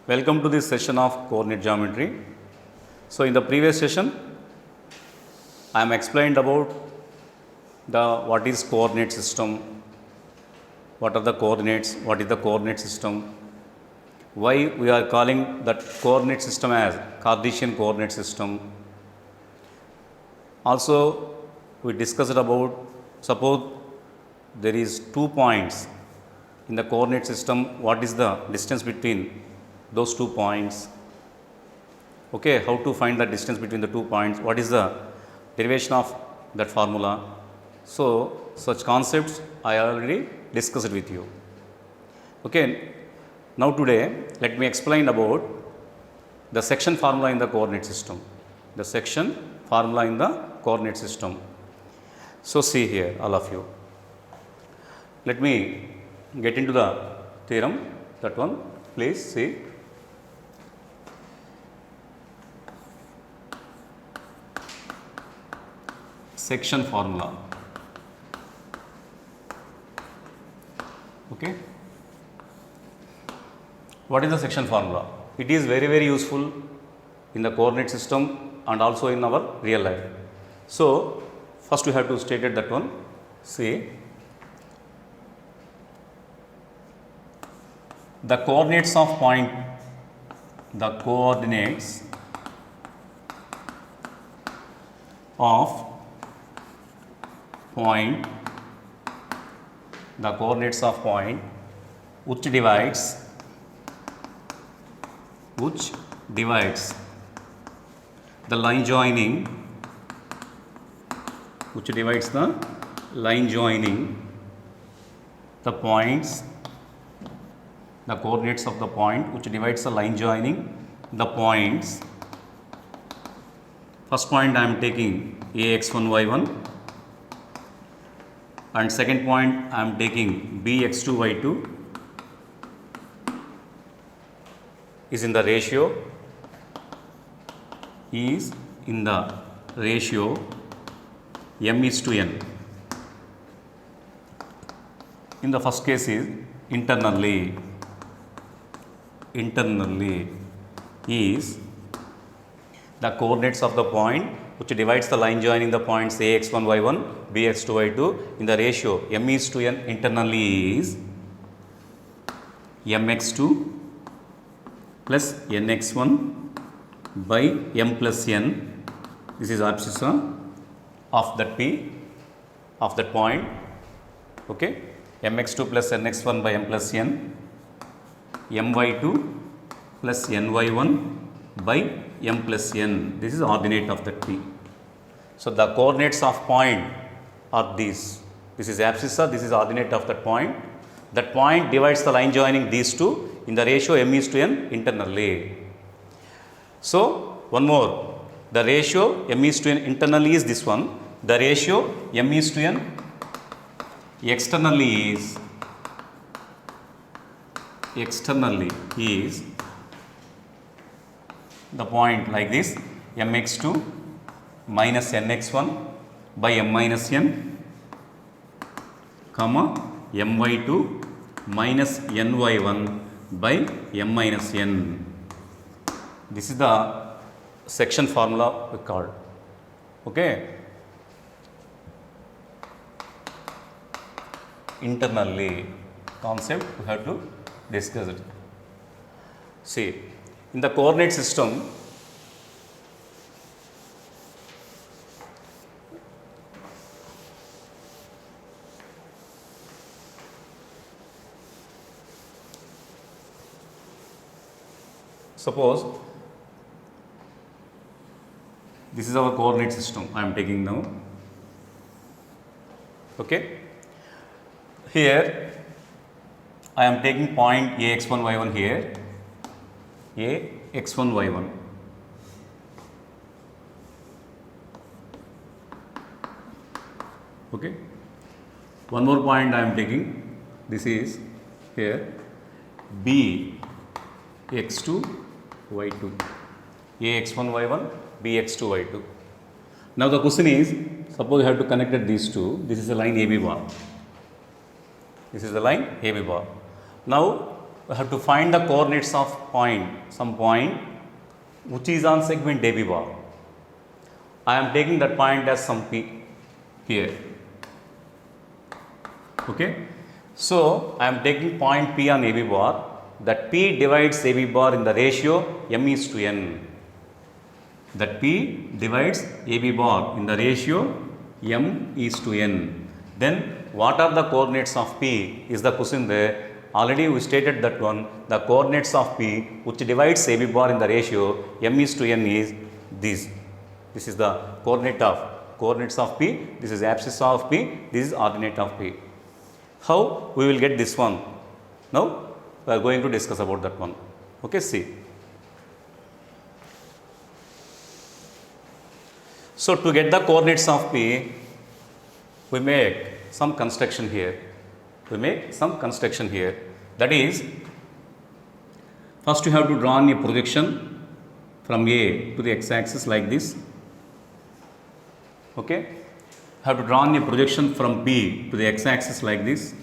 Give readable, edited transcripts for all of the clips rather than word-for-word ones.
Welcome to this session of coordinate geometry. So in the previous session, I am explained about what is coordinate system, what are the coordinates, what is the coordinate system, why we are calling that coordinate system as Cartesian coordinate system. Also, we discussed about, suppose there is 2 points in the coordinate system, what is the distance between those 2 points? Okay, how to find the distance between the 2 points? What is the derivation of that formula? So, such concepts I already discussed with you. Okay, now today let me explain about the section formula in the coordinate system. The section formula in the coordinate system. So, see here all of you. Let me get into the theorem, that one, please see. Section formula. Okay. What is the section formula? It is very useful in the coordinate system and also in our real life. So, first we have to state it, that one. See, the coordinates of point, the coordinates of point, the coordinates of point which divides the line joining, which divides the line joining the points, the coordinates of the point which divides the line joining the points. First point I am taking ax1 y1, and second point I am taking bx2 y2 is in the ratio m is to n. In the first case is internally is the coordinates of the point which divides the line joining the points ax1 y1 bx2 y2 in the ratio m is to n. Internally is mx2 plus nx1 by m plus n. This is abscissa of that p of that point. Okay, mx2 plus nx1 by m plus n, my2 plus ny1 by m plus n. This is ordinate of that p. So, the coordinates of point are these. This is abscissa, this is ordinate of that point. That point divides the line joining these two in the ratio m is to n internally. So, one more, the ratio m is to n internally is this one. The ratio m is to n externally is the point like this, mx2 minus nx1 by m minus n, comma my2 minus ny1 by m minus n. This is the section formula we called. Okay. Internally concept we have to discuss it. See, in the coordinate system, suppose this is our coordinate system I am taking now. Okay. Here I am taking point ax1 y1 here, ax1 y1. Okay. One more point I am taking, this is here b x2 y2, ax1 y1 bx2 y2. Now the question is, suppose you have to connect these two. This is the line AB bar. This is the line AB bar. Now we have to find the coordinates of point, some point which is on segment AB bar. I am taking that point as some P here. Okay. So, I am taking point P on AB bar, that P divides AB bar in the ratio m is to n. That P divides AB bar in the ratio m is to n. Then what are the coordinates of P is the question there. Already we stated that one. The coordinates of P which divides AB bar in the ratio m is to n is this. This is the coordinates of P. This is abscissa of P. This is ordinate of P. How we will get this one? Now we are going to discuss about that one. Okay, see. So to get the coordinates of P, we make some construction here. That is, first you have to draw a projection from A to the x-axis like this. Okay. Have to draw a projection from B to the x-axis like this.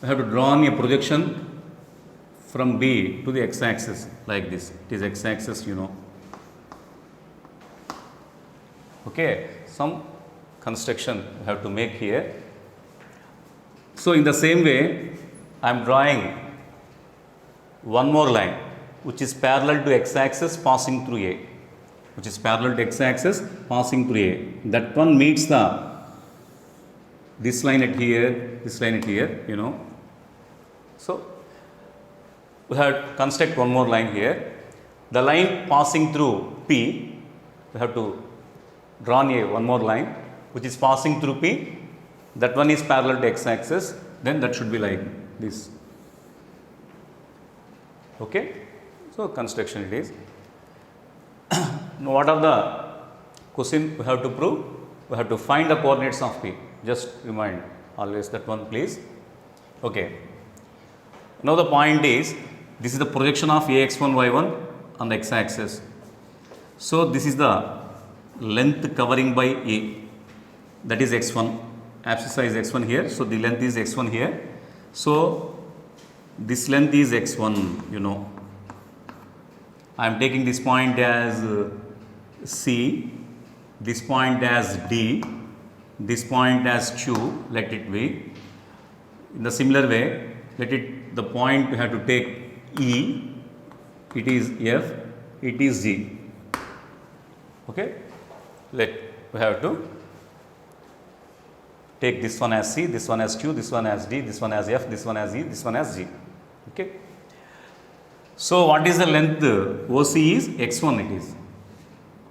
I have to draw a projection from B to the x-axis like this. It is x-axis, you know. Okay, some construction we have to make here. So in the same way, I am drawing one more line which is parallel to x-axis passing through A. That one meets this line at here, you know. So we have to construct one more line here. The line passing through P, we have to draw one more line which is passing through P. That one is parallel to x-axis. Then that should be like this. Okay. So construction it is. Now, what are the question we have to prove? We have to find the coordinates of P. Just remind always that one, please. Okay. Now the point is, this is the projection of AX1, Y1 on the x-axis. So this is the length covering by A. That is x1. Abscissa is x1 here. So the length is x1 here. So this length is x1, you know. I am taking this point as C, this point as D, this point as Q, let it be. In the similar way, the point we have to take E, it is F, it is G. Okay? We have to take this one as C, this one as Q, this one as D, this one as F, this one as E, this one as G. Okay? So what is the length? OC is x1 it is.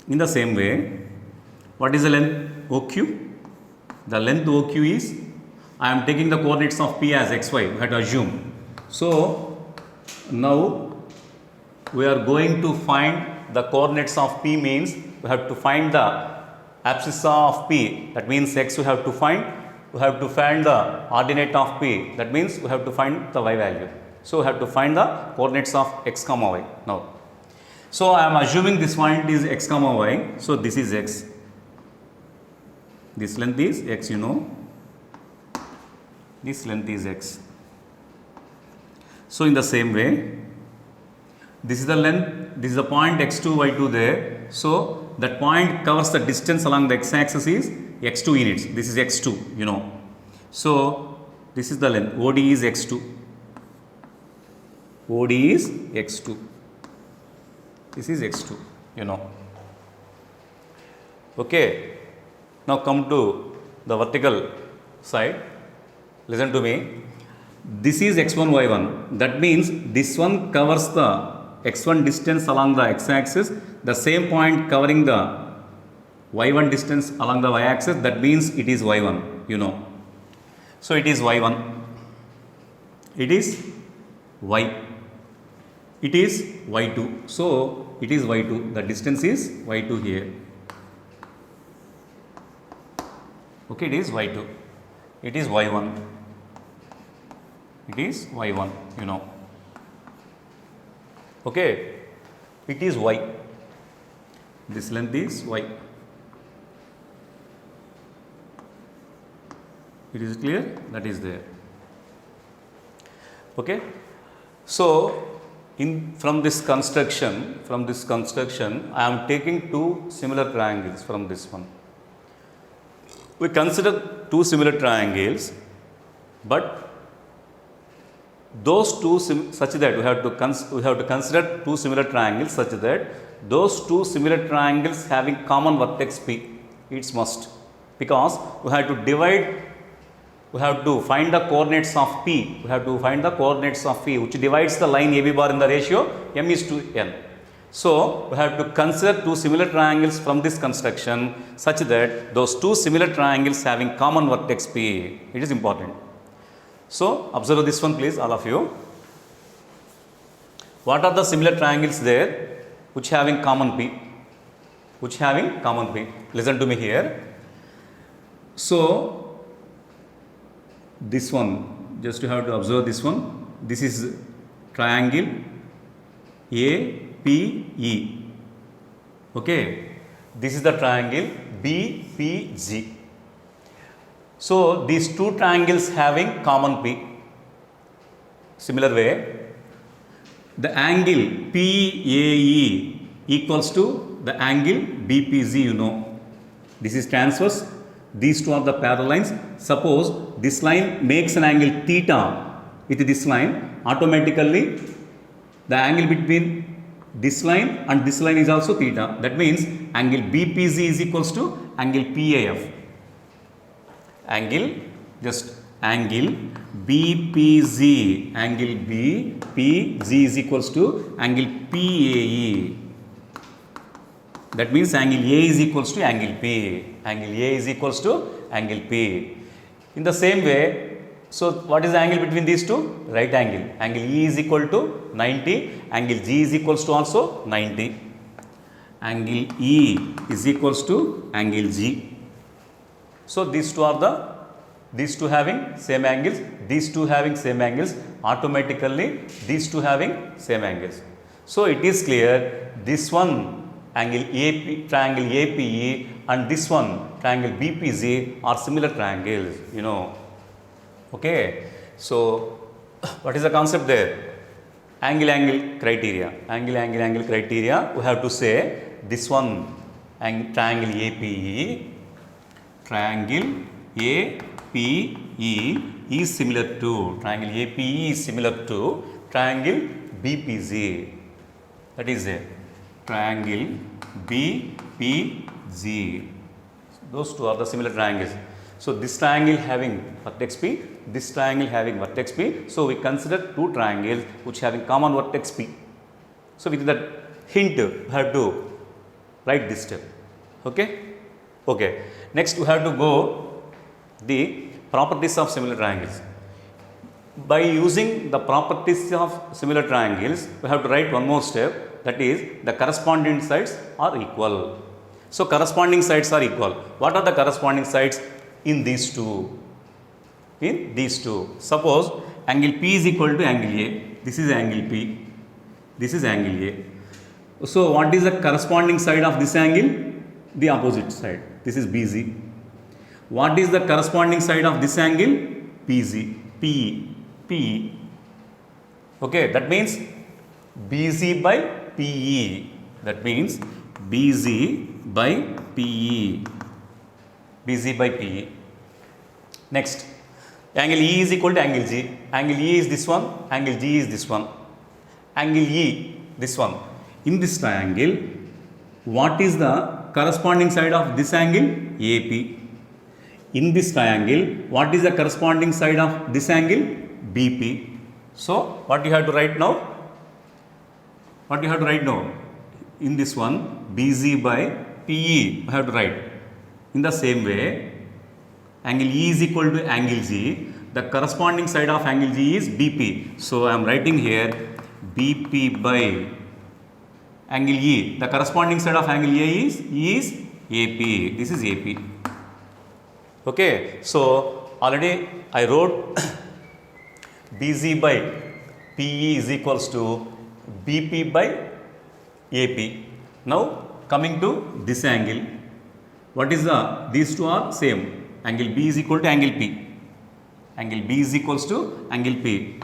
In the same way, what is the length OQ? The length OQ is, I am taking the coordinates of P as xy, we have to assume. So now we are going to find the coordinates of P, means we have to find the abscissa of P, that means x we have to find. We have to find the ordinate of P, that means we have to find the y value. So we have to find the coordinates of x comma y now. So I am assuming this point is x comma y. So this is x. This length is x, you know. This length is x. So in the same way, this is the length, this is the point x2, y2 there. So that point covers the distance along the x-axis is x2 units. This is x2, you know. So this is the length. OD is x2. OD is x2. This is x2, you know. Okay. Now come to the vertical side. Listen to me. This is x1, y1. That means this one covers the x1 distance along the x-axis. The same point covering the y1 distance along the y-axis. That means it is y1, you know. So it is y1. It is y. It is y2. So it is y2. The distance is y2 here. Okay, it is y2. It is y1. It is y1, you know. Okay, it is y. This length is y. It is clear? That is there. Okay. So, from this construction, I am taking two similar triangles from this one. We consider two similar triangles, but those two such that we have to consider two similar triangles such that those two similar triangles having common vertex P. It's must, because we have to find the coordinates of P. We have to find the coordinates of P which divides the line AB bar in the ratio M is to N. So, we have to consider two similar triangles from this construction such that those two similar triangles having common vertex P. It is important. So, observe this one please, all of you. What are the similar triangles there which having common P? Listen to me here. So, this one, just you have to observe this one. This is triangle APE. Okay. This is the triangle BPG. So, these two triangles having common P. Similar way, the angle PAE equals to the angle BPG, you know. This is transverse. These two are the parallel lines. Suppose this line makes an angle theta with this line, automatically the angle between this line and this line is also theta. That means angle BPG is equals to angle PAF. Angle BPG, angle BPG is equals to angle PAE. That means angle A is equals to angle P. In the same way, so what is the angle between these two? Right angle. Angle E is equal to 90. Angle G is equals to also 90. Angle E is equals to angle G. So, these two having same angles, automatically these two having same angles. So, it is clear this one triangle APE and this one triangle BPG are similar triangles, you know. Okay. So, what is the concept there? Angle criteria. Angle criteria, we have to say this one triangle APE is similar to triangle BPG. That is a triangle BPG. Those two are the similar triangles. So, this triangle having vertex P, this triangle having vertex P. So, we consider two triangles which having common vertex P. So, with that hint, we have to write this step. Okay. Next, we have to go the properties of similar triangles. By using the properties of similar triangles, we have to write one more step. That is, the corresponding sides are equal. So, corresponding sides are equal. What are the corresponding sides in these two? Suppose angle P is equal to angle A. This is angle P. This is angle A. So, what is the corresponding side of this angle? The opposite side. This is BZ. What is the corresponding side of this angle? PE. Okay, that means BZ by PE. Next, angle E is equal to angle G. Angle E is this one, angle G is this one. Angle E, this one. In this triangle, what is the corresponding side of this angle? AP. In this triangle, what is the corresponding side of this angle? BP. So, what you have to write now? In this one, BZ by PE, you have to write. In the same way, angle E is equal to angle G. The corresponding side of angle G is BP. So, I am writing here BP by angle E. The corresponding side of angle A is AP. This is AP. Okay. So, already I wrote BZ by PE is equals to BP by AP. Now, coming to this angle, what is these two are same. Angle B is equal to angle P. Angle B is equals to angle P.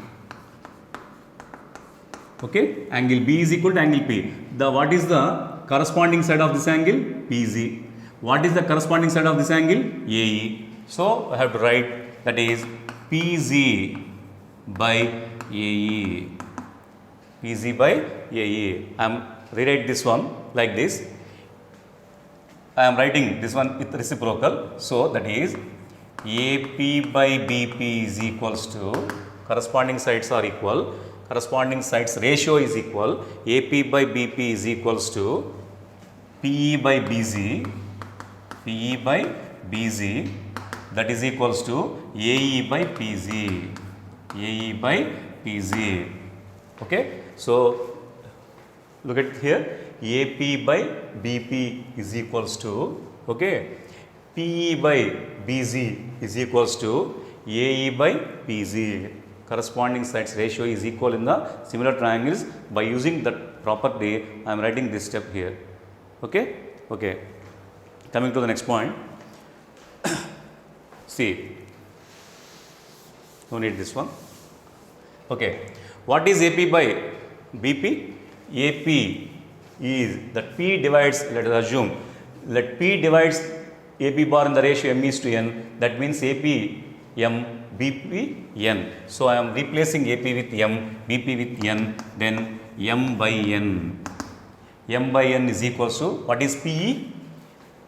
Okay, angle B is equal to angle P. What is the corresponding side of this angle? PZ. What is the corresponding side of this angle? AE. So I have to write that is PZ by AE. PZ by AE. I am rewrite this one like this. I am writing this one with reciprocal. So that is AP by BP is equals to, corresponding sides are equal, corresponding sides ratio is equal, AP by BP is equals to PE by BZ, PE by BZ, that is equals to AE by PZ, AE by PZ. Okay, so look at here, AP by BP is equals to, okay, PE by BZ is equals to AE by PZ. Corresponding sides ratio is equal in the similar triangles. By using that property, I am writing this step here. Okay, okay. Coming to the next point. See, no need this one. Okay, what is AP by BP? AP is that P divides, let us assume, let P divides AP bar in the ratio m is to n, that means AP m, BP n. So I am replacing AP with m, BP with n, then m by n. M by n is equals to, what is PE?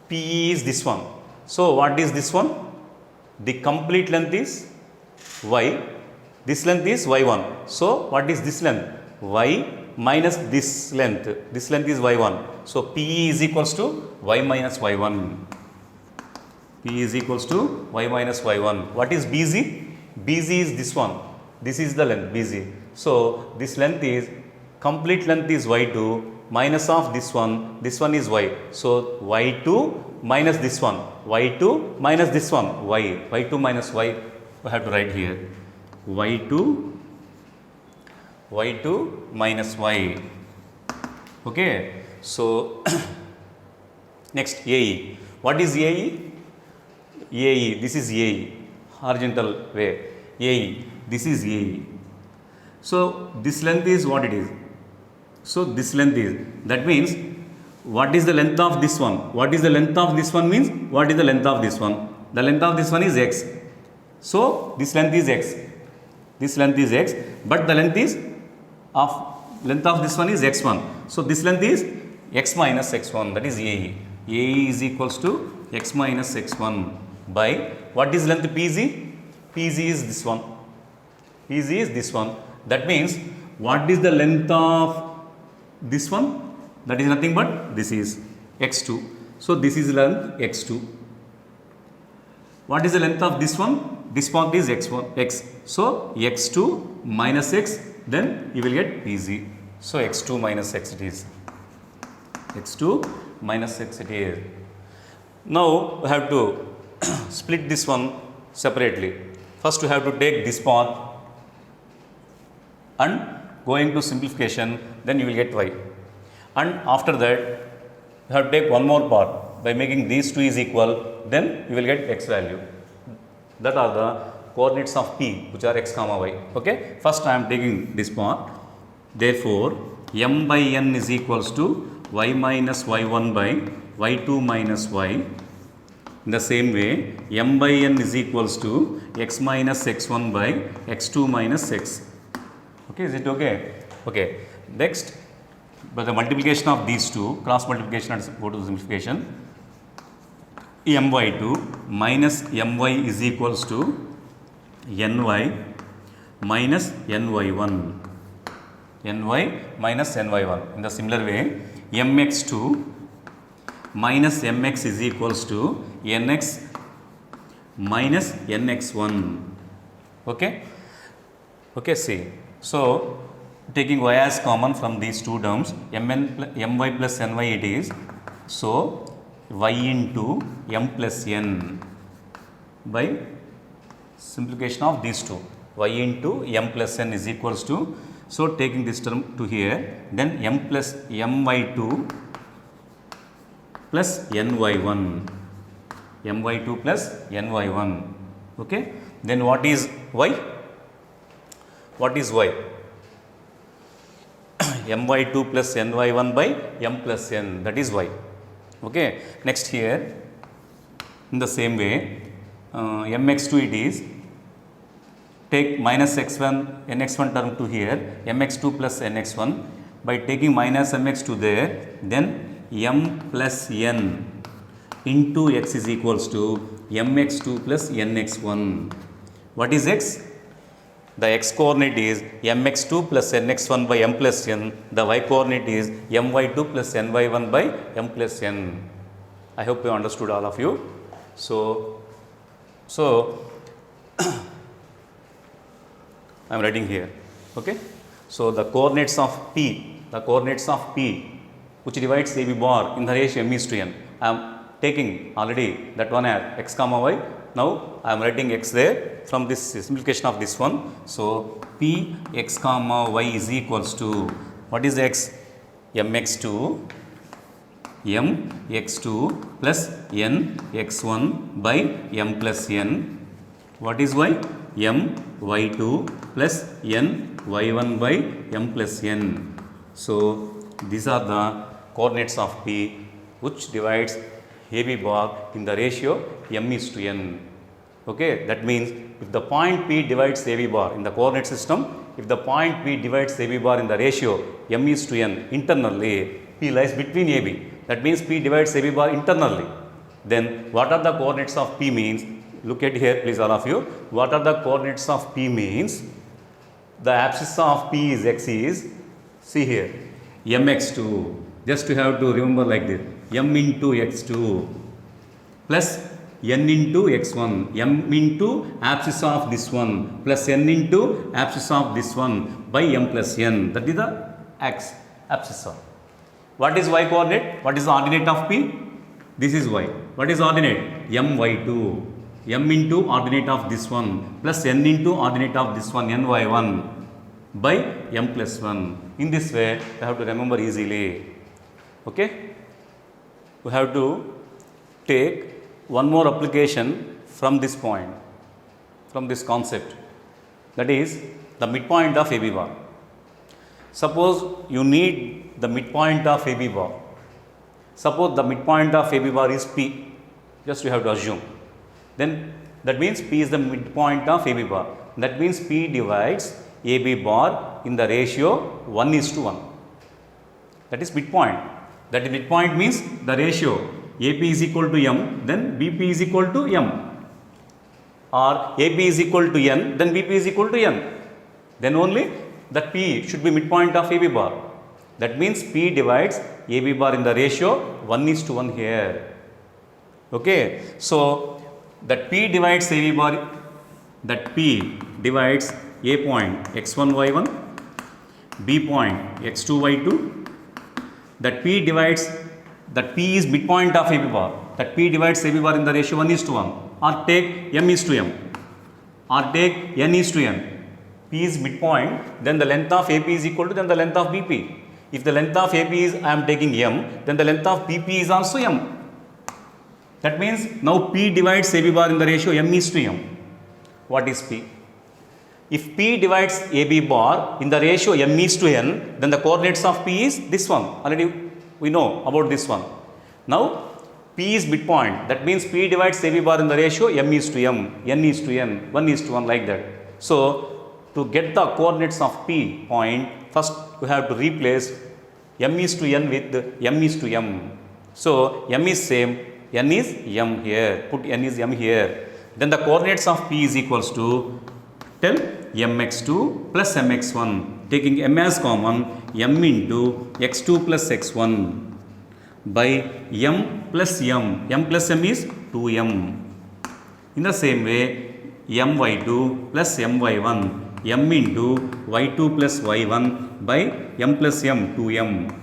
PE is this one. So what is this one? The complete length is y, this length is y1. So what is this length? Y minus this length is y1. So PE is equals to y minus y1. P is equals to y minus y1. What is BZ? BZ is this one. This is the length BZ. So this length is, complete length is y2 minus of this one is y. So y2 minus this one, y2 minus this one, y. y2 minus y, we have to write here. y2 minus y. Okay, so next AE. What is AE? AE, this is AE, horizontal way. AE, this is AE. So this length is what it is. So this length is, that means what is the length of this one? What is the length of this one means what is the length of this one? The length of this one is x. So this length is x. This length is x, but the length is length of this one is x1. So this length is x minus x1, that is AE. AE is equals to x minus x1 by, what is length PZ? PZ is this one. PZ is this one. That means what is the length of this one? That is nothing but this is x2. So this is length x2. What is the length of this one? This part is x1, x. So x2 minus x, then you will get PZ. So x2 minus x it is. x2 minus x it is. Now we have to split this one separately. First we have to take this part and going to simplification, then you will get y. And after that you have to take one more part. By making these two is equal, then you will get x value. That are the coordinates of P, which are x comma y. Okay, first I am taking this part. Therefore m by n is equals to y minus y1 by y2 minus y. In the same way, m by n is equals to x minus x1 by x2 minus x. Okay, is it okay? Okay, next, by the multiplication of these two, cross multiplication and go to simplification, my2 minus my is equals to ny minus ny1. ny minus ny1. In the similar way, mx2 minus mx is equals to nx minus nx1. Okay, okay, see. So taking y as common from these two terms, my plus ny it is. So y into m plus n by simplification of these two, y into m plus n is equals to, so taking this term to here, then m plus my2 plus ny1, my2 plus ny1. Okay, then what is y? What is y? my2 plus ny1 by m plus n, that is y. Okay. Next here, in the same way, mx2 it is, take minus x1, nx1 term to here, mx2 plus nx1, by taking minus mx2 there, then m plus n into x is equals to mx2 plus nx1. What is x? The x coordinate is mx2 plus nx1 by m plus n. The y coordinate is my2 plus ny1 by m plus n. I hope you understood, all of you. So I am writing here. Okay. So the coordinates of P, which divides AB bar in the ratio m is to n. I am taking already that one as x comma y. Now I am writing x there from this simplification of this one. So P x comma y is equals to, what is x? mx2 plus n x1 by m plus n. What is y? m y2 plus n y1 by m plus n. So these are the coordinates of P which divides AB bar in the ratio m is to n. Okay, that means if the point P divides AB bar in the coordinate system, if the point P divides AB bar in the ratio m is to n internally, P lies between AB. That means P divides AB bar internally. Then what are the coordinates of P means? Look at here, please, all of you. What are the coordinates of P means? The abscissa of P is x is, see here, mx2. Just you have to remember like this, m into x2 plus n into x1, m into abscissa of this one plus n into abscissa of this one by m plus n. That is the x abscissa. What is y coordinate? What is the ordinate of P? This is y. What is ordinate? my2. m into ordinate of this one plus n into ordinate of this one, ny1 by m plus 1. In this way, you have to remember easily. Okay? We have to take one more application from this point, from this concept, that is the midpoint of AB bar. Suppose you need the midpoint of AB bar. Suppose the midpoint of AB bar is P, just you have to assume. Then that means P is the midpoint of AB bar. That means P divides AB bar in the ratio 1 is to 1. That is midpoint. That is midpoint means the ratio AP is equal to m, then BP is equal to m. Or AP is equal to n, then BP is equal to n. Then only that P should be midpoint of AB bar. That means P divides AB bar in the ratio 1 is to 1 here. Okay. So that P divides AB bar, that P divides A point x1 y1, B point x2 y2, that P divides, that P is midpoint of AB bar, that P divides AB bar in the ratio 1 is to 1, or take m is to m, or take n is to n. P is midpoint, then the length of AP is equal to then the length of BP. If the length of AP is, I am taking m, then the length of BP is also m. That means now P divides AB bar in the ratio m is to m. What is P? If P divides AB bar in the ratio m is to n, then the coordinates of P is this one. Already we know about this one. Now P is midpoint. That means P divides AB bar in the ratio m is to m, n is to n, 1 is to 1, like that. So to get the coordinates of P point, first we have to replace m is to n with m is to m. So m is same, n is m here. Put n is m here. Then the coordinates of P is equals to, tell, mx2 plus mx1, taking m as common, m into x2 plus x1 by m plus m. M plus m is 2m. In the same way, my2 plus my1, m into y2 plus y1 by m plus m, 2m.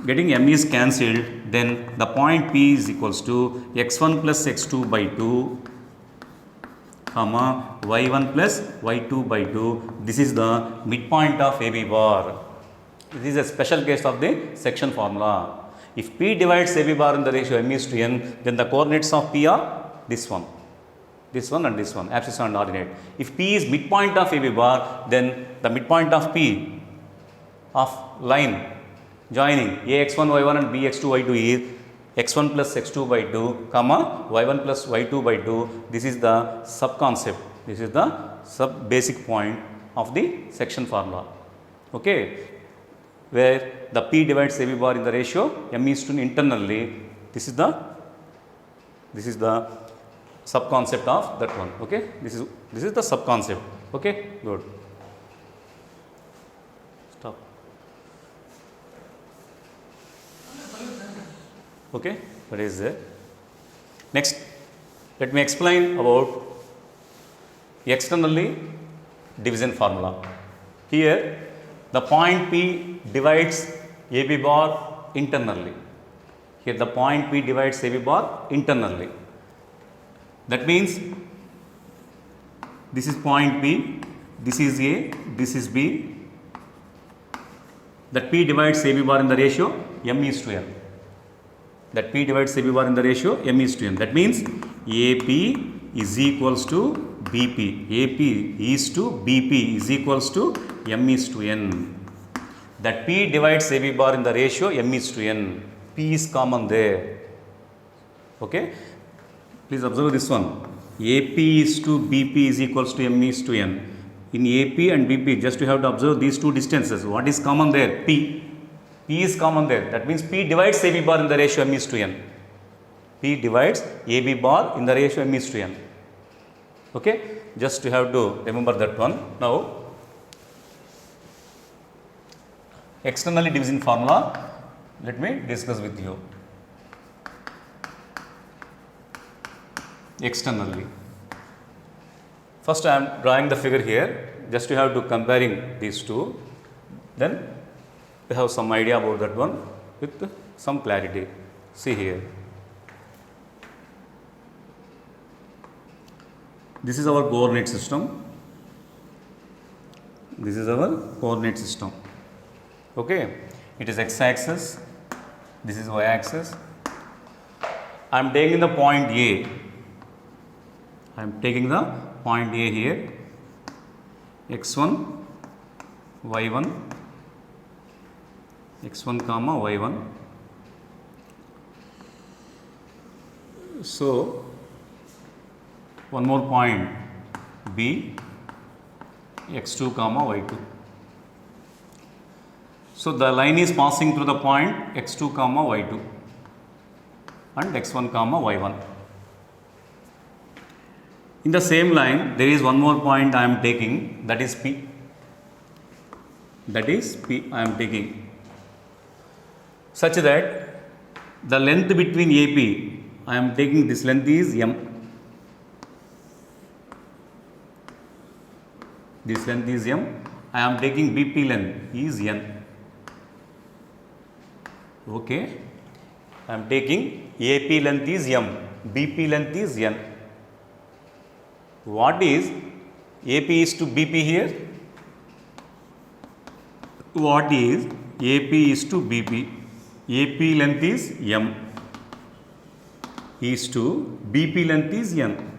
Getting m is cancelled, then the point P is equals to x1 plus x2 by 2, comma y1 plus y2 by 2. This is the midpoint of AB bar. This is a special case of the section formula. If P divides AB bar in the ratio m is to n, then the coordinates of P are this one and this one, abscissa and ordinate. If P is midpoint of AB bar, then the midpoint of P of line joining ax1 y1 and bx2 y2 is x1 plus x2 by 2 comma y1 plus y2 by 2. This is the sub concept, this is the sub basic point of the section formula, okay, where the p divides ab bar in the ratio m is to n internally. This is the sub concept of that one, okay. This is the sub concept, okay. Good, stop, okay. What is there? Next, let me explain about externally division formula. Here the point P divides AB bar internally. Here the point P divides AB bar internally. That means this is point P, this is A, this is B. That P divides AB bar in the ratio m is to n. That P divides AB bar in the ratio m is to n. That means AP is equals to BP. AP is to BP is equals to m is to n. That P divides AB bar in the ratio m is to n. P is common there. Okay. Please observe this one. AP is to BP is equals to m is to n. In AP and BP, just you have to observe these two distances. What is common there? P. P is common there. That means P divides AB bar in the ratio m is to n. P divides AB bar in the ratio m is to n. Okay. Just you have to remember that one. Now, externally division formula, let me discuss with you. Externally, first I am drawing the figure here, just you have to comparing these two, then we have some idea about that one with some clarity. See here, this is our coordinate system, this is our coordinate system, okay. It is x axis, this is y axis. I am taking the point A. I am taking the point A here, x1, y1, x1 comma y1. So, one more point B, x2 comma y2. So, the line is passing through the point x2 comma y2 and x1 comma y1. In the same line, there is one more point I am taking, that is P. That is P I am taking, such that the length between AP, I am taking this length is M. This length is M. I am taking BP length is N. Okay. I am taking AP length is M. BP length is N. What is AP is to BP here? What is AP is to BP? AP length is M is to BP length is N.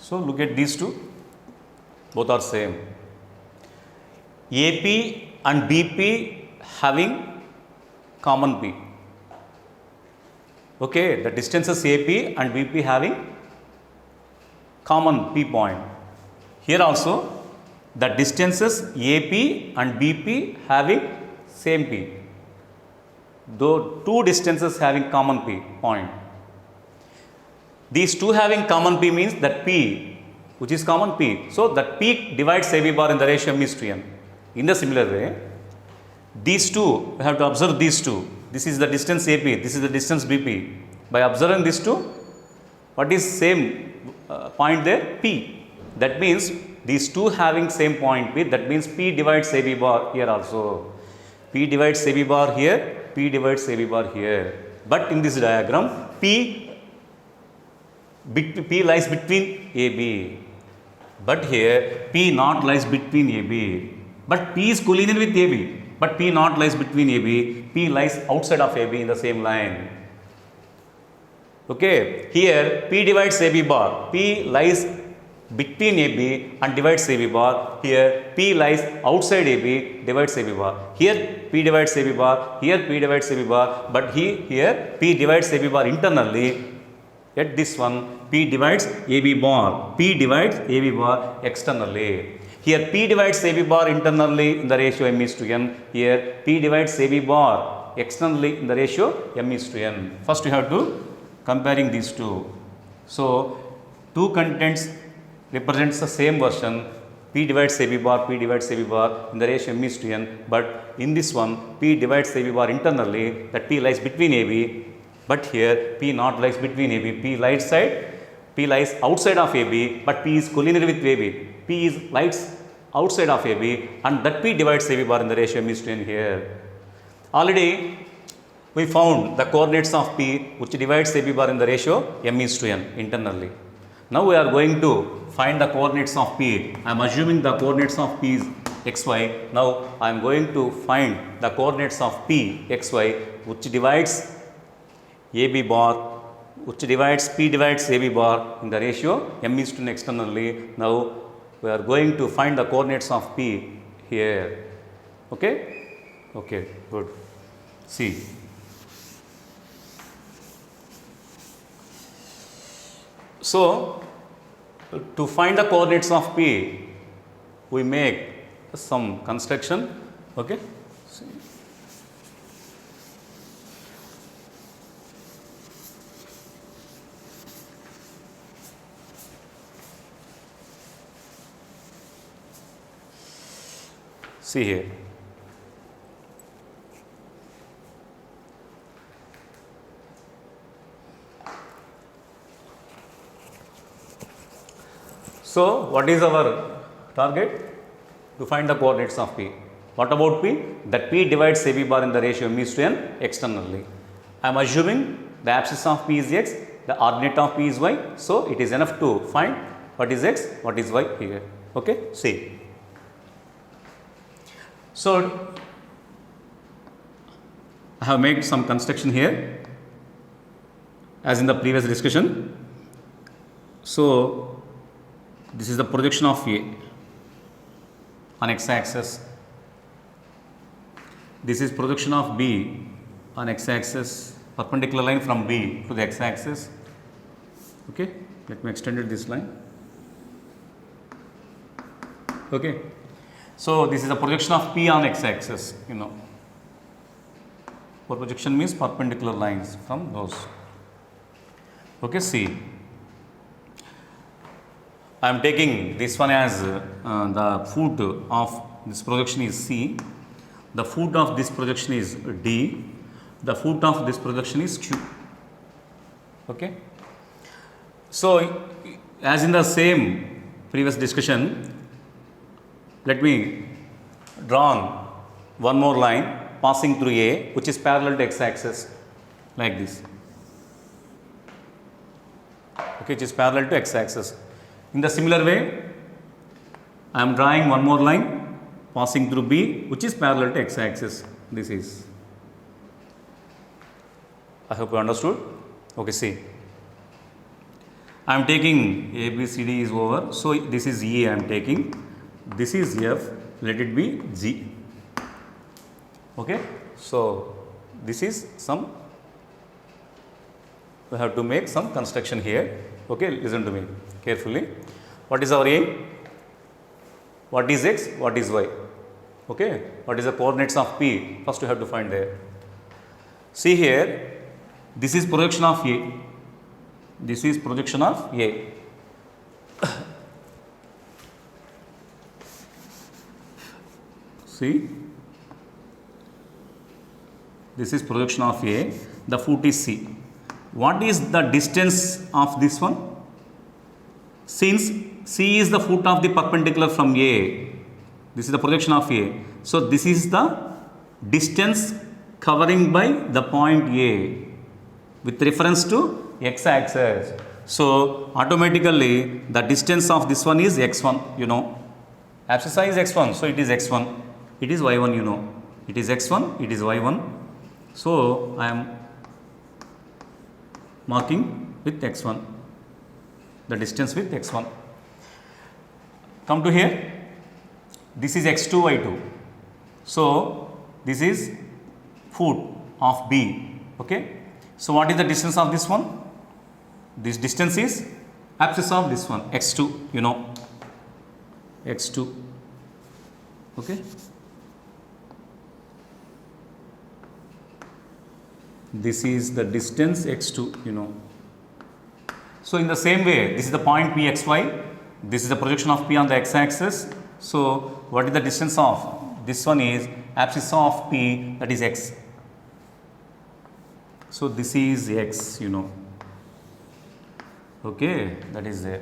So, look at these two, both are same. AP and BP having common P. Okay, the distances AP and BP having common P point. Here also, the distances AP and BP having same P. Though two distances having common P point. These two having common P means that P, which is common P. So, that P divides AB bar in the ratio m is to n. In the similar way, these two, we have to observe these two. This is the distance AP, this is the distance BP. By observing these two, what is same point there? P. That means these two having same point P, that means P divides AB bar here also. P divides AB bar here, P divides AB bar here. But in this diagram, P lies between AB. But here, P not lies between AB. But P is collinear with AB. But P not lies between AB, P lies outside of AB in the same line. Okay, here P divides AB bar, P lies between AB and divides AB bar. Here P lies outside AB, divides AB bar. Here P divides AB bar, here P divides AB bar, but here P divides AB bar internally. At this one P divides AB bar, P divides AB bar externally. Here P divides AB bar internally in the ratio m is to n. Here P divides AB bar externally in the ratio m is to n. First you have to comparing these two. So two contents represents the same version. P divides AB bar, P divides AB bar in the ratio m is to n, but in this one P divides AB bar internally, that P lies between AB, but here P not lies between AB, P lies outside of AB, but P is collinear with AB, P is lies outside of AB, and that P divides AB bar in the ratio m is to n here. Already we found the coordinates of P which divides AB bar in the ratio m is to n internally. Now we are going to find the coordinates of P. I am assuming the coordinates of P is xy. Now I am going to find the coordinates of P xy which divides AB bar, which divides P divides AB bar in the ratio m is to n externally. Now we are going to find the coordinates of P here. Okay? Okay, good. See. So, to find the coordinates of P, we make some construction. Okay. See here. So, what is our target? To find the coordinates of P. What about P? That P divides AB bar in the ratio m is to n externally. I am assuming the abscissa of P is x, the ordinate of P is y. So, it is enough to find what is x, what is y here. Okay. See. So, I have made some construction here as in the previous discussion. So, this is the projection of A on x axis. This is projection of B on x axis, perpendicular line from B to the x axis. Okay, let me extend it this line. Okay, so this is the projection of P on x axis. You know, projection means perpendicular lines from those. Okay, see. I am taking this one as the foot of this projection is C, the foot of this projection is D, the foot of this projection is Q. Okay. So, as in the same previous discussion, let me draw one more line passing through A which is parallel to x axis like this. Okay, which is parallel to x axis. In the similar way, I am drawing one more line passing through B which is parallel to x axis. This is. I hope you understood. Okay, see. I am taking A, B, C, D is over. So, this is E I am taking. This is F. Let it be G. Okay. So, this is some. We have to make some construction here. Okay, listen to me carefully. What is our aim? What is x? What is y? Okay. What is the coordinates of P? First, you have to find there. See here. This is projection of A. This is projection of A. See. This is projection of A. The foot is C. What is the distance of this one? Since C is the foot of the perpendicular from A, this is the projection of A. So, this is the distance covering by the point A with reference to x axis. So, automatically the distance of this one is x1, you know. Abscissa is x1, so it is x1. It is y1, you know. It is x1, it is y1. So, I am marking with x1, the distance with x1. Come to here. This is x2, y2. So this is foot of B. Okay. So what is the distance of this one? This distance is abscissa of this one, x2, you know, x2. Okay. This is the distance x2, you know. So in the same way, this is the point Pxy. This is the projection of P on the x-axis. So what is the distance of? This one is abscissa of P, that is x. So this is x, you know. Okay, that is there.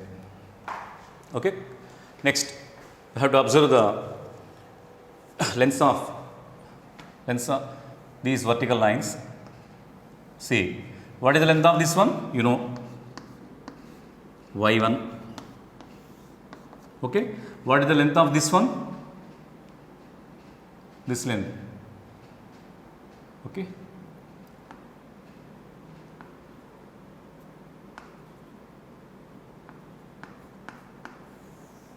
Okay. Next, you have to observe the length of these vertical lines. See, what is the length of this one? You know, y1. Okay. What is the length of this one? This length. Okay.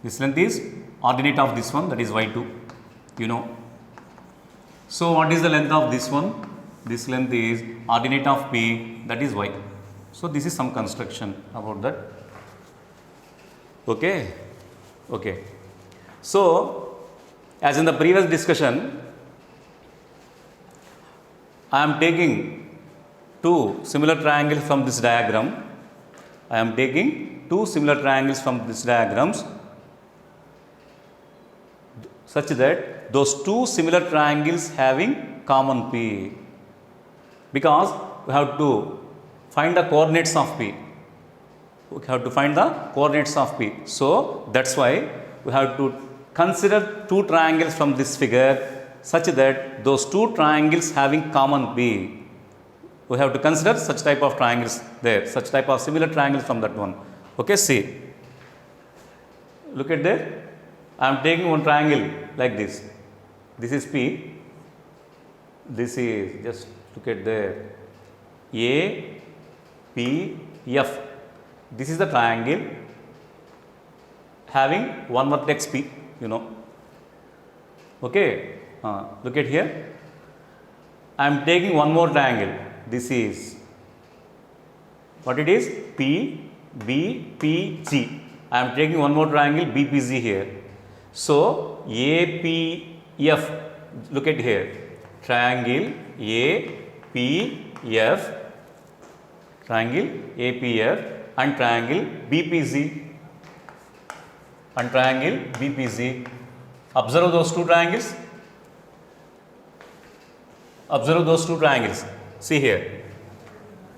This length is ordinate of this one, that is y2, you know. So what is the length of this one? This length is ordinate of P, that is y. So this is some construction about that. Okay. Okay. So as in the previous discussion, I am taking two similar triangles from this diagram. I am taking two similar triangles from this diagrams such that those two similar triangles having common P, because we have to find the coordinates of P. We have to find the coordinates of P. So that's why we have to consider two triangles from this figure such that those two triangles having common P. We have to consider such type of triangles there, such type of similar triangles from that one. Okay, see. Look at there. I am taking one triangle like this. This is P. This is, just look at there, A, P, F. This is the triangle having one vertex P, you know. Okay. Look at here. I am taking one more triangle. This is, what it is? P, B, P, G. I am taking one more triangle BPG here. So APF, look at here, triangle APF, triangle APF and triangle BPC and triangle BPC. Observe those two triangles. Observe those two triangles. See here,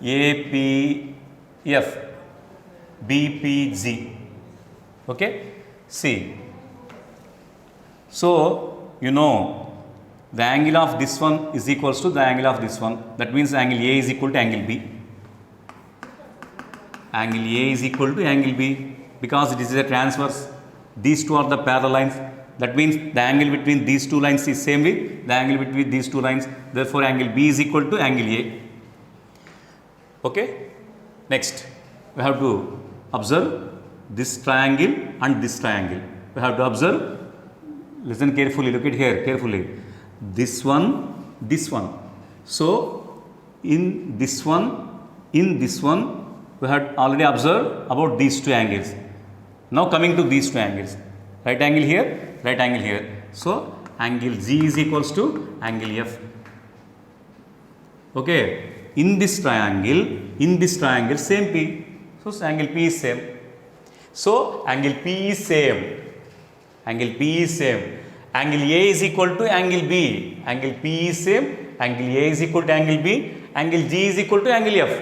APF, BPG. Okay. See. So, you know, the angle of this one is equals to the angle of this one. That means angle A is equal to angle B. Angle A is equal to angle B because it is a transverse. These two are the parallel lines. That means the angle between these two lines is same with the angle between these two lines. Therefore, angle B is equal to angle A. Okay. Next, we have to observe this triangle and this triangle. We have to observe. Listen carefully, look at here carefully. This one, this one. So, in this one, we had already observed about these two angles. Now coming to these two angles. Right angle here, right angle here. So, angle G is equals to angle F. Okay. In this triangle, same P. So, angle P is same. So, angle P is same. Angle P is same. Angle A is equal to angle B. Angle P is same. Angle A is equal to angle B. Angle G is equal to angle F.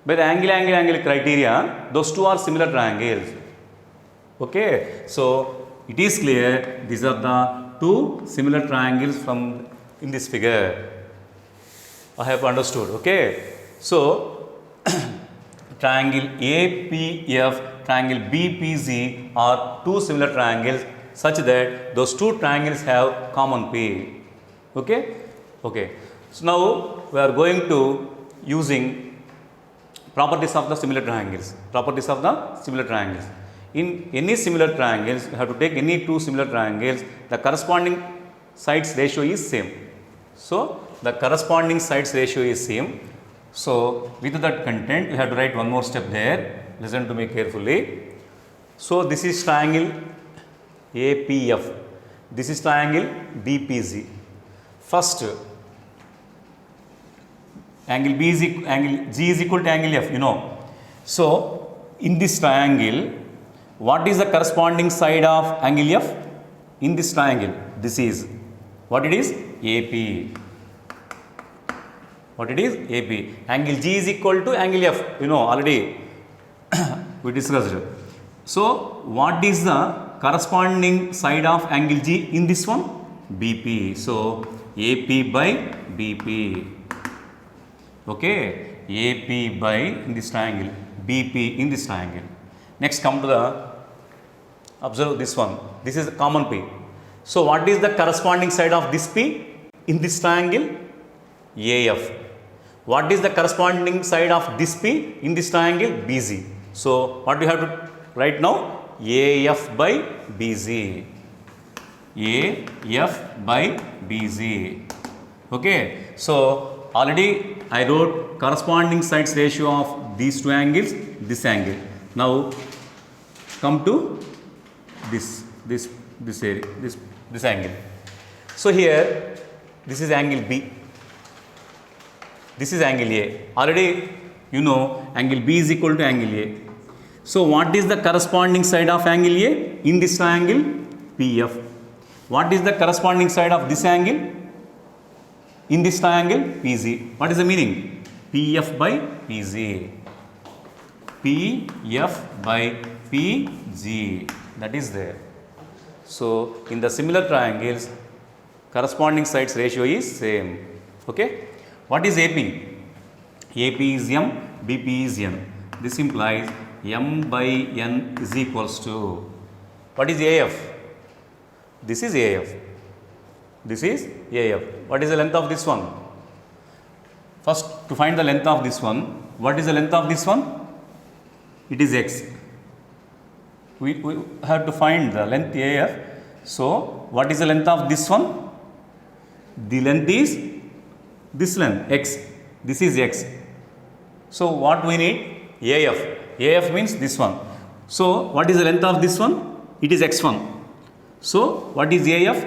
By the angle criteria, those two are similar triangles. Okay. So, it is clear these are the two similar triangles from in this figure. I have understood. Okay. So, triangle APF, triangle BPZ are two similar triangles such that those two triangles have common P. Okay. Okay. So, now we are going to using properties of the similar triangles. Properties of the similar triangles. In any similar triangles, you have to take any two similar triangles, the corresponding sides ratio is same. So, the corresponding sides ratio is same. So, with that content, you have to write one more step there. Listen to me carefully. So, this is triangle APF. This is triangle BPG. First, angle B is angle G is equal to angle F, you know. So, in this triangle, what is the corresponding side of angle F? In this triangle, this is what it is? AP. What it is? AP. Angle G is equal to angle F, you know, already we discussed. So, what is the corresponding side of angle G in this one? BP. So, AP by BP. Okay, AP by in this triangle, BP in this triangle. Next, come to the, observe this one. This is a common P. So, what is the corresponding side of this P in this triangle? AF. What is the corresponding side of this P in this triangle? BZ. So, what do you have to write now? AF by BZ. AF by BZ. Okay. So, already I wrote corresponding sides ratio of these two angles, this angle. Now, come to this area, this angle. So, here this is angle B. This is angle A. Already you know angle B is equal to angle A. So, what is the corresponding side of angle A in this triangle? PF. What is the corresponding side of this angle in this triangle? PZ. What is the meaning? PF by PZ. PF by PG. That is there. So, in the similar triangles, corresponding sides ratio is same. Okay. What is AP? AP is M, BP is N. This implies M by N is equals to, what is AF? This is AF. This is AF. What is the length of this one? First, to find the length of this one, what is the length of this one? It is X. We have to find the length AF. So, what is the length of this one? The length is this length X. This is X. So, what we need? AF. AF means this one. So, what is the length of this one? It is X1. So, what is AF?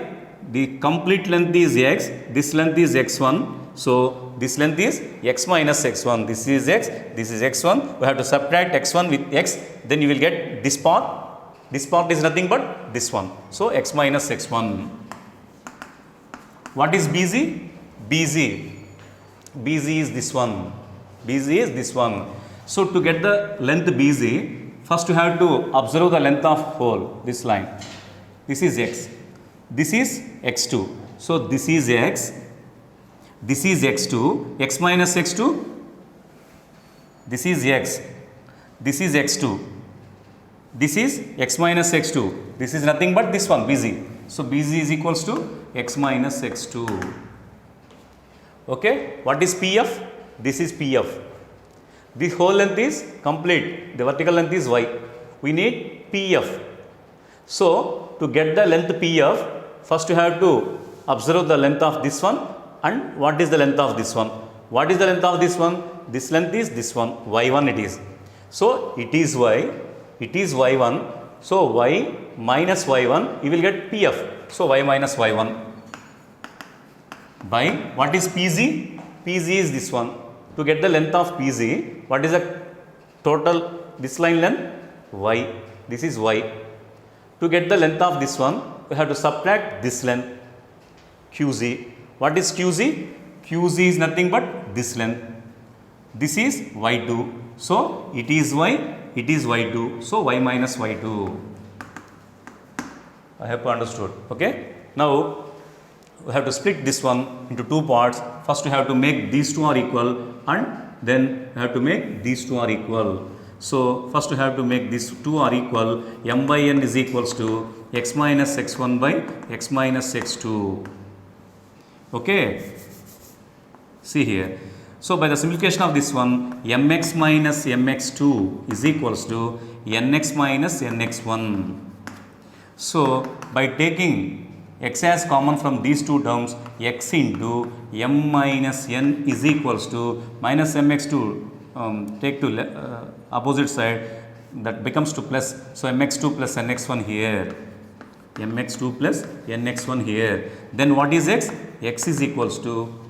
The complete length is X. This length is X1. So, this length is X minus X1. This is X. This is X1. We have to subtract X1 with X. Then you will get this part. This part is nothing but this one. So, X minus X1. What is BZ? BZ. BZ is this one. BZ is this one. So, to get the length BZ, first you have to observe the length of whole, this line. This is X. This is X2. So, this is X. This is X2. X minus X2. This is X. This is X2. This is X minus X2. This is nothing but this one, BZ. So, BZ is equals to X minus X2. Okay. What is PF? This is PF. This whole length is complete. The vertical length is Y. We need PF. So, to get the length PF, first you have to observe the length of this one and what is the length of this one. What is the length of this one? This length is this one, Y1 it is. So, it is Y, it is Y1. So, Y minus Y1, you will get PF. So, Y minus Y1 by what is PZ? PZ is this one. To get the length of PZ, what is the total this line length? Y. This is Y. To get the length of this one, we have to subtract this length QZ. What is QZ? QZ is nothing but this length. This is Y2. So, it is Y, it is Y2. So, Y minus Y2. I hope you understood. Okay. Now, we have to split this one into two parts. First, we have to make these two are equal and then we have to make these two are equal. So, first we have to make these two are equal. M by N is equals to X minus X1 by X minus X2. Okay. See here. So by the simplification of this one, mx minus mx2 is equals to nx minus nx1. So by taking x as common from these two terms, x into m minus n is equals to minus mx2, take to opposite side, that becomes to plus. So mx2 plus nx1 here, mx2 plus nx1 here. Then what is x? X is equals to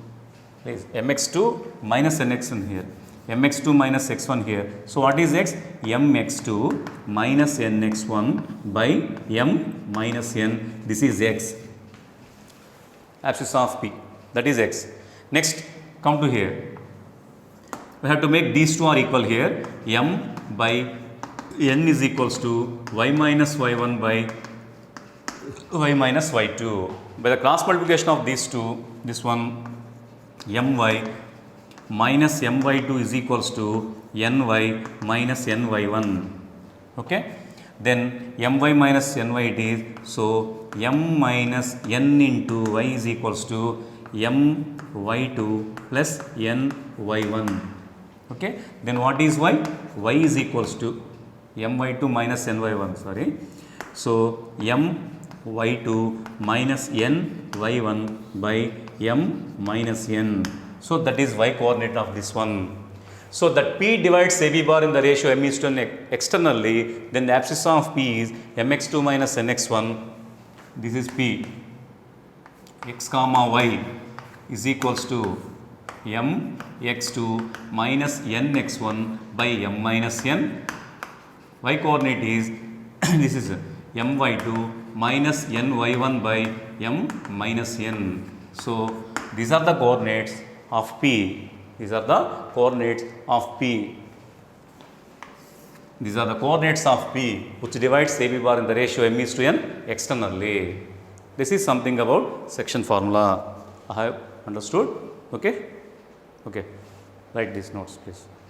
mx2 minus nx1 here, mx2 minus x1 here. So what is x? mx2 minus nx1 by m minus n. This is x, abscissa of p, that is x. Next, come to here. We have to make these two are equal here. M by n is equals to y minus y1 by y minus y2. By the cross multiplication of these two, this one my minus my2 is equals to ny minus ny1. Okay. Then my minus ny it is, so m minus n into y is equals to my2 plus ny1. Okay. Then what is y? Y is equals to my2 minus ny1, sorry. So my2 minus ny1 by m minus n. So that is y coordinate of this one. So that p divides AB bar in the ratio m is to n externally, then the abscissa of p is mx2 minus nx1. This is p. X comma y is equals to m x2 minus nx1 by m minus n. Y coordinate is this is my2 minus ny1 by m minus n. So these are the coordinates of p. These are the coordinates of p. These are the coordinates of p which divides AB bar in the ratio m is to n externally. This is something about section formula. I have understood. Okay. Okay. Write these notes, please.